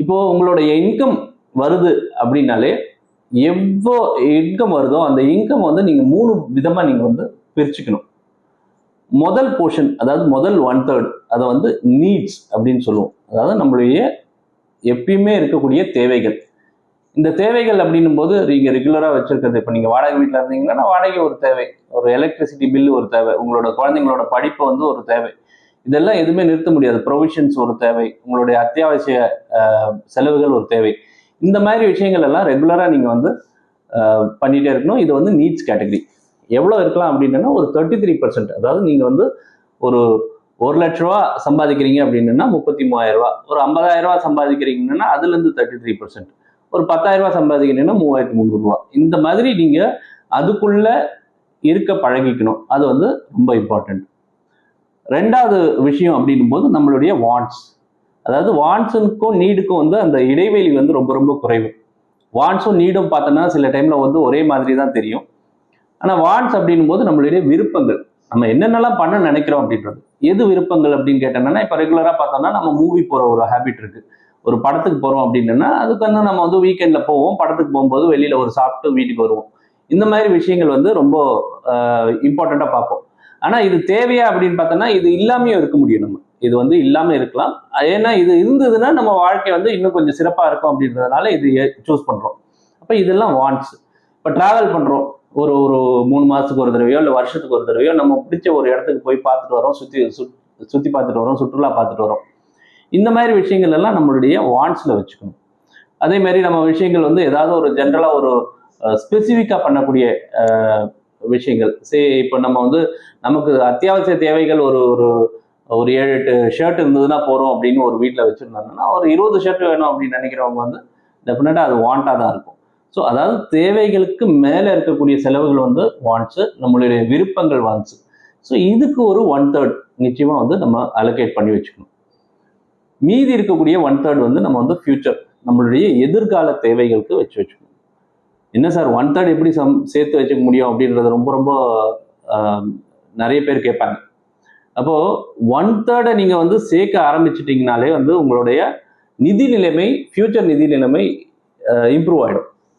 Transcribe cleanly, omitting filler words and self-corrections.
இப்போ உங்களுடைய இன்கம் வருது அப்படின்னாலே எவ்வளோ இன்கம் வருதோ அந்த இன்கம் வந்து நீங்க 3 விதமா நீங்க வந்து பிரிச்சுக்கணும். முதல் போர்ஷன், அதாவது முதல் 1/3 அதை வந்து நீட்ஸ் அப்படின்னு சொல்லுவோம். அதாவது நம்மளுடைய எப்பயுமே இருக்கக்கூடிய தேவைகள். இந்த தேவைகள் அப்படின்னும் போது நீங்க ரெகுலரா வச்சிருக்கிறது, இப்போ நீங்க வாடகை வீட்டில் இருந்தீங்கன்னா வாடகை ஒரு தேவை, ஒரு எலக்ட்ரிசிட்டி பில் ஒரு தேவை, உங்களோட குழந்தைங்களோட படிப்பு வந்து ஒரு தேவை. இதெல்லாம் எதுவுமே நிறுத்த முடியாது. ப்ரொவிஷன்ஸ் ஒரு தேவை, உங்களுடைய அத்தியாவசிய செலவுகள் ஒரு தேவை. இந்த மாதிரி விஷயங்கள் எல்லாம் ரெகுலரா நீங்க வந்து பண்ணிட்டே இருக்கணும். இது வந்து நீட்ஸ் கேட்டகரி. எவ்வளவு இருக்கலாம் அப்படின்னா ஒரு 33%. அதாவது நீங்க வந்து ஒரு 1,00,000 ரூபா சம்பாதிக்கிறீங்க அப்படின்னா 33,000 ரூபா, ஒரு 50,000 ரூபா சம்பாதிக்கிறீங்கன்னா அதுல இருந்து 33%, ஒரு 10,000 ரூபா சம்பாதிக்கிறீங்கன்னா 3,300 ரூபா. இந்த மாதிரி நீங்க அதுக்குள்ள இருக்க பழகிக்கணும். அது வந்து ரொம்ப இம்பார்ட்டன்ட். ரெண்டாவது விஷயம் அப்படின்னும் போது நம்மளுடைய வாண்ட்ஸ். அதாவது வாண்ட்ஸுக்கும் நீடுக்கும் வந்து அந்த இடைவெளி வந்து ரொம்ப ரொம்ப குறைவு. வாண்ட்ஸும் நீடும் பார்த்தோன்னா சில டைம்ல வந்து ஒரே மாதிரி தான் தெரியும். ஆனா வாண்ட்ஸ் அப்படின்னும் போது நம்மளுடைய விருப்பங்கள், நம்ம என்னென்னலாம் பண்ண நினைக்கிறோம் அப்படின்றது. எது விருப்பங்கள் அப்படின்னு கேட்டோம்னா, இப்போ ரெகுலரா பார்த்தோம்னா நம்ம மூவி போற ஒரு ஹேபிட் இருக்கு. ஒரு படத்துக்கு போறோம் அப்படின்னா அதுக்கு வந்து நம்ம வந்து வீக்கெண்ட்ல போவோம். படத்துக்கு போகும்போது வெளியில ஒரு சாப்பிட்டு வீட்டுக்கு வருவோம். இந்த மாதிரி விஷயங்கள் வந்து ரொம்ப இம்பார்ட்டண்டா பார்ப்போம். ஆனா இது தேவையா அப்படின்னு பார்த்தோம்னா இது இல்லாமையும் இருக்க முடியும். நம்ம இது வந்து இல்லாம இருக்கலாம். ஏன்னா இது இருந்ததுன்னா நம்ம வாழ்க்கை வந்து இன்னும் கொஞ்சம் சிறப்பா இருக்கும் அப்படின்றதுனால இது சூஸ் பண்றோம். அப்ப இதெல்லாம் வாண்ட்ஸ். இப்போ டிராவல் பண்றோம், ஒரு ஒரு 3 மாசத்துக்கு ஒரு தடவையோ இல்லை வருஷத்துக்கு ஒரு தடவையோ நம்ம பிடிச்ச ஒரு இடத்துக்கு போய் பார்த்துட்டு வரோம், சுத்தி பார்த்துட்டு வரோம், சுற்றுலா பார்த்துட்டு வரோம். இந்த மாதிரி விஷயங்கள் எல்லாம் நம்மளுடைய வாண்ட்ஸ்ல வச்சுக்கணும். அதே மாதிரி நம்ம விஷயங்கள் வந்து ஏதாவது ஒரு ஜென்ரலா ஒரு ஸ்பெசிஃபிக்கா பண்ணக்கூடிய விஷயங்கள். இப்போ நம்ம வந்து நமக்கு அத்தியாவசிய தேவைகள் ஒரு ஒரு ஒரு 7-8 ஷர்ட் இருந்ததுன்னா போறோம் அப்படின்னு ஒரு வீட்டில் வச்சிருந்தாங்கன்னா ஒரு 20 ஷர்ட் வேணும் அப்படின்னு நினைக்கிறவங்க வந்து டெஃபினட்டா அது வாண்டா தான் இருக்கும். ஸோ அதாவது தேவைகளுக்கு மேலே இருக்கக்கூடிய செலவுகள் வந்து வாண்ட்ஸு, நம்மளுடைய விருப்பங்கள் வாண்ட்ஸு. ஸோ இதுக்கு ஒரு 1/3 நிச்சயமா வந்து நம்ம அலோகேட் பண்ணி வச்சுக்கணும். மீதி இருக்கக்கூடிய 1/3 வந்து நம்ம வந்து ஃபியூச்சர், நம்மளுடைய எதிர்கால தேவைகளுக்கு வச்சுக்கணும். என்ன சார் 1/3 எப்படி சேர்த்து வச்சுக்க முடியும் அப்படின்றது ரொம்ப ரொம்ப நிறைய பேர் கேட்பாங்க. அப்போ 1/3 நீங்க வந்து சேர்க்க ஆரம்பிச்சிட்டீங்கனாலே வந்து உங்களுடைய நிதி நிலைமை, ஃபியூச்சர் நிதி நிலைமை இம்ப்ரூவ் ஆயிடும்.